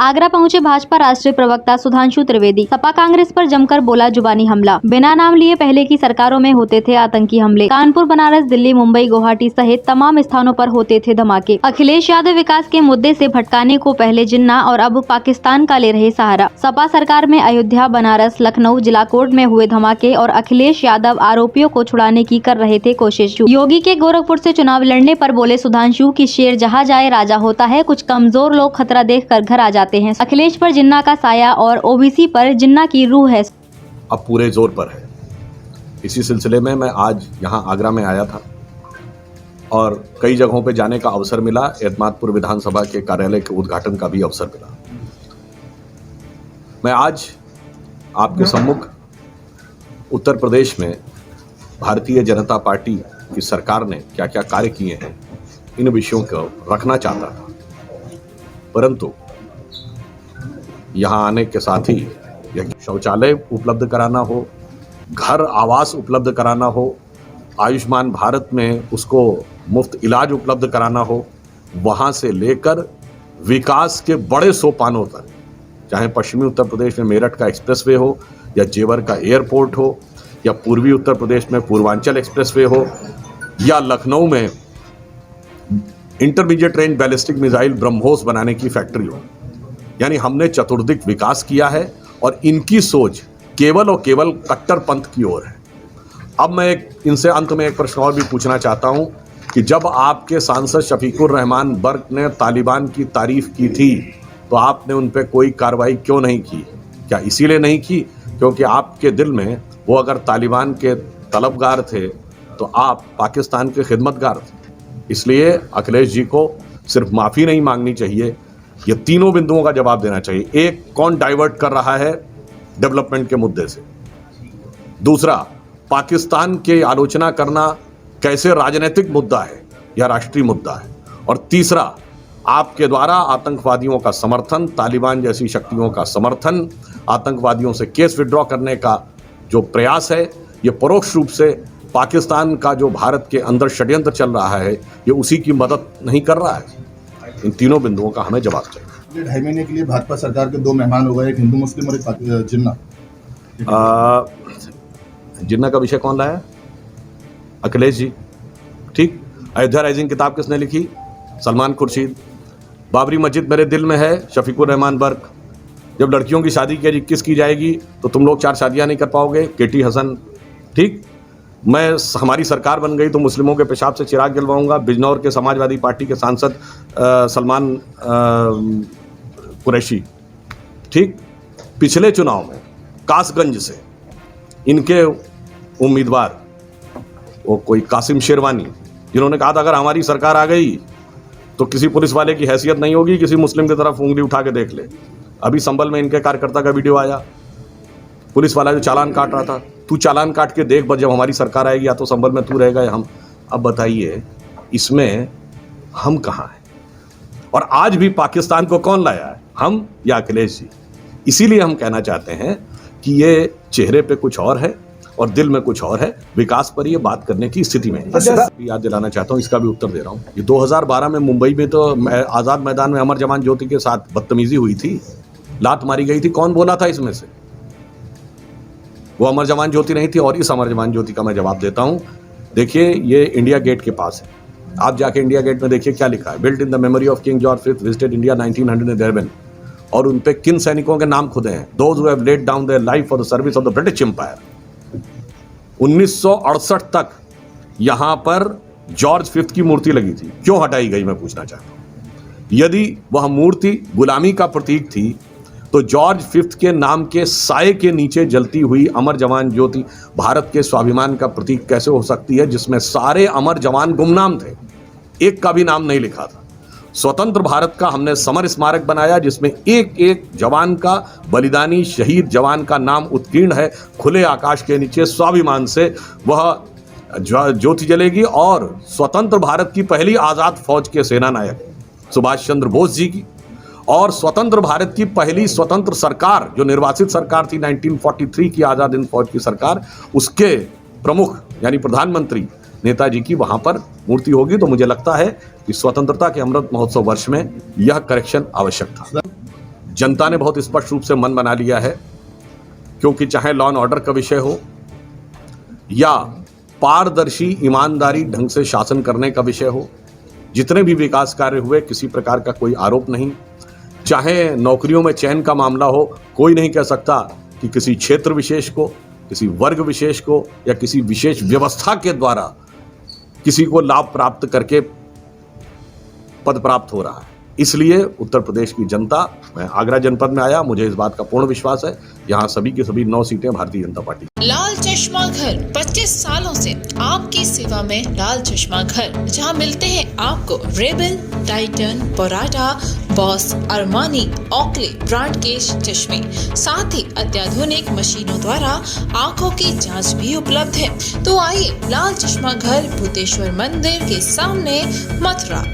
आगरा पहुंचे भाजपा राष्ट्रीय प्रवक्ता सुधांशु त्रिवेदी। सपा कांग्रेस पर जमकर बोला जुबानी हमला। बिना नाम लिए पहले की सरकारों में होते थे आतंकी हमले। कानपुर, बनारस, दिल्ली, मुंबई, गुवाहाटी सहित तमाम स्थानों पर होते थे धमाके। अखिलेश यादव विकास के मुद्दे से भटकाने को पहले जिन्ना और अब पाकिस्तान का ले रहे सहारा। सपा सरकार में अयोध्या, बनारस, लखनऊ, जिलाकोट में हुए धमाके और अखिलेश यादव आरोपियों को छुड़ाने की कर रहे थे कोशिश। योगी के गोरखपुर से चुनाव लड़ने पर बोले सुधांशु की शेर जहाँ जाए राजा होता है। कुछ कमजोर लोग खतरा देख कर घर आ जाते हैं। अखिलेश पर जिन्ना का साया और ओबीसी पर जिन्ना की रूह है। अब पूरे जोर पर है। इसी सिलसिले में मैं आज यहाँ आगरा में आया था और कई जगहों पे जाने का अवसर मिला। एतमादपुर विधानसभा के कार्यालय के उद्घाटन का भी अवसर मिला। मैं आज आपके सम्मुख उत्तर प्रदेश में भारतीय जनता पार्टी की सरकार ने क्या क्या कार्य किए हैं इन विषयों को रखना चाहता था, परंतु यहाँ आने के साथ ही शौचालय उपलब्ध कराना हो, घर आवास उपलब्ध कराना हो, आयुष्मान भारत में उसको मुफ्त इलाज उपलब्ध कराना हो, वहाँ से लेकर विकास के बड़े सोपानों तक, चाहे पश्चिमी उत्तर प्रदेश में मेरठ का एक्सप्रेसवे हो या जेवर का एयरपोर्ट हो या पूर्वी उत्तर प्रदेश में पूर्वांचल एक्सप्रेसवे हो या लखनऊ में intermediate range ballistic missile BrahMos बनाने की फैक्ट्री हो, यानी हमने चतुर्दिक विकास किया है और इनकी सोच केवल और केवल कट्टरपंथ की ओर है। अब मैं इनसे अंत में एक प्रश्न और भी पूछना चाहता हूं कि जब आपके सांसद शफीकुर रहमान बर्क ने तालिबान की तारीफ की थी तो आपने उन पर कोई कार्रवाई क्यों नहीं की? क्या इसीलिए नहीं की क्योंकि आपके दिल में वो अगर तालिबान के तलबगार थे तो आप पाकिस्तान के खिदमतगार थे? इसलिए अखिलेश जी को सिर्फ माफ़ी नहीं मांगनी चाहिए, ये तीनों बिंदुओं का जवाब देना चाहिए। एक, कौन डाइवर्ट कर रहा है डेवलपमेंट के मुद्दे से? दूसरा, पाकिस्तान की आलोचना करना कैसे राजनीतिक मुद्दा है या राष्ट्रीय मुद्दा है? और तीसरा, आपके द्वारा आतंकवादियों का समर्थन, तालिबान जैसी शक्तियों का समर्थन, आतंकवादियों से केस विड्रॉ करने का जो प्रयास है, ये परोक्ष रूप से पाकिस्तान का जो भारत के अंदर षड्यंत्र चल रहा है, ये उसी की मदद नहीं कर रहा है? इन तीनों बिंदुओं का हमें जवाब चाहिए। 2.5 महीने के लिए भाजपा सरकार के 2 मेहमान हो गए, एक हिंदू मुस्लिम और एक जिन्ना। जिन्ना का विषय कौन लाया? अखिलेश जी। ठीक। अयोध्या राइजिंग किताब किसने लिखी? सलमान खुर्शीद। बाबरी मस्जिद मेरे दिल में है, शफीकुर रहमान बर्क। जब लड़कियों की शादी की जाएगी तो तुम लोग 4 शादियां नहीं कर पाओगे, केटी हसन। ठीक। हमारी सरकार बन गई तो मुस्लिमों के पेशाब से चिराग जलवाऊंगा, बिजनौर के समाजवादी पार्टी के सांसद सलमान कुरैशी। ठीक। पिछले चुनाव में कासगंज से इनके उम्मीदवार वो कोई कासिम शेरवानी, जिन्होंने कहा था अगर हमारी सरकार आ गई तो किसी पुलिस वाले की हैसियत नहीं होगी, किसी मुस्लिम की तरफ उंगली उठा के देख ले। अभी संभल में इनके कार्यकर्ता का वीडियो आया, पुलिस वाला जो चालान काट रहा था, तू चालान काट के देख, जब हमारी सरकार आएगी या तो संभल में तू रहेगा या हम। अब बताइए इसमें हम कहाँ हैं? और आज भी पाकिस्तान को कौन लाया है, हम या अखिलेश जी? इसीलिए हम कहना चाहते हैं कि ये चेहरे पे कुछ और है और दिल में कुछ और है। विकास पर ये बात करने की स्थिति में याद दिलाना चाहता हूँ, इसका भी उत्तर दे रहा हूँ। ये 2012 में मुंबई में तो आज़ाद मैदान में अमर जवान ज्योति के साथ बदतमीजी हुई थी, लात मारी गई थी। कौन बोला था इसमें से? वो अमर जवान ज्योति नहीं थी। और इस अमर जवान ज्योति का मैं जवाब देता हूँ। देखिए, ये इंडिया गेट के पास है, आप जाके इंडिया गेट में देखिए क्या लिखा है। Built in the memory of king George V visited India 1911। और उन पे किन सैनिकों के नाम खुदे हैं? Those who have laid down their life for the service of the British empire. 1968 तक यहां पर जॉर्ज V की मूर्ति लगी थी, क्यों हटाई गई मैं पूछना चाहता हूं। यदि वह मूर्ति गुलामी का प्रतीक थी तो जॉर्ज V के नाम के साए के नीचे जलती हुई अमर जवान ज्योति भारत के स्वाभिमान का प्रतीक कैसे हो सकती है, जिसमें सारे अमर जवान गुमनाम थे, एक का भी नाम नहीं लिखा था। स्वतंत्र भारत का हमने समर स्मारक बनाया जिसमें एक एक जवान का, बलिदानी शहीद जवान का नाम उत्कीर्ण है। खुले आकाश के नीचे स्वाभिमान से वह ज्योति जलेगी। और स्वतंत्र भारत की पहली आज़ाद फौज के सेनानायक सुभाष चंद्र बोस जी की और स्वतंत्र भारत की पहली स्वतंत्र सरकार जो निर्वाचित सरकार थी 1943 की आज़ाद हिंद फौज की सरकार, उसके प्रमुख यानी प्रधानमंत्री नेताजी की वहां पर मूर्ति होगी। तो मुझे लगता है कि स्वतंत्रता के अमृत महोत्सव वर्ष में यह करेक्शन आवश्यक था। जनता ने बहुत स्पष्ट रूप से मन बना लिया है, क्योंकि चाहे लॉ एंड ऑर्डर का विषय हो या पारदर्शी ईमानदारी ढंग से शासन करने का विषय हो, जितने भी विकास कार्य हुए किसी प्रकार का कोई आरोप नहीं। चाहे नौकरियों में चयन का मामला हो, कोई नहीं कह सकता कि किसी क्षेत्र विशेष को, किसी वर्ग विशेष को या किसी विशेष व्यवस्था के द्वारा किसी को लाभ प्राप्त करके पद प्राप्त हो रहा है। इसलिए उत्तर प्रदेश की जनता, मैं आगरा जनपद में आया, मुझे इस बात का पूर्ण विश्वास है, यहाँ सभी की सभी 9 सीटें भारतीय जनता पार्टी। लाल चश्मा घर 25 सालों से आपकी सेवा में। लाल चश्मा घर, जहां मिलते हैं आपको Rebel, Titan, Prada, Boss, Armani, Oakley brand के चश्मे, साथ ही अत्याधुनिक मशीनों द्वारा आंखों की जांच भी उपलब्ध है। तो आइए लाल चश्मा घर, भूतेश्वर मंदिर के सामने, मथुरा।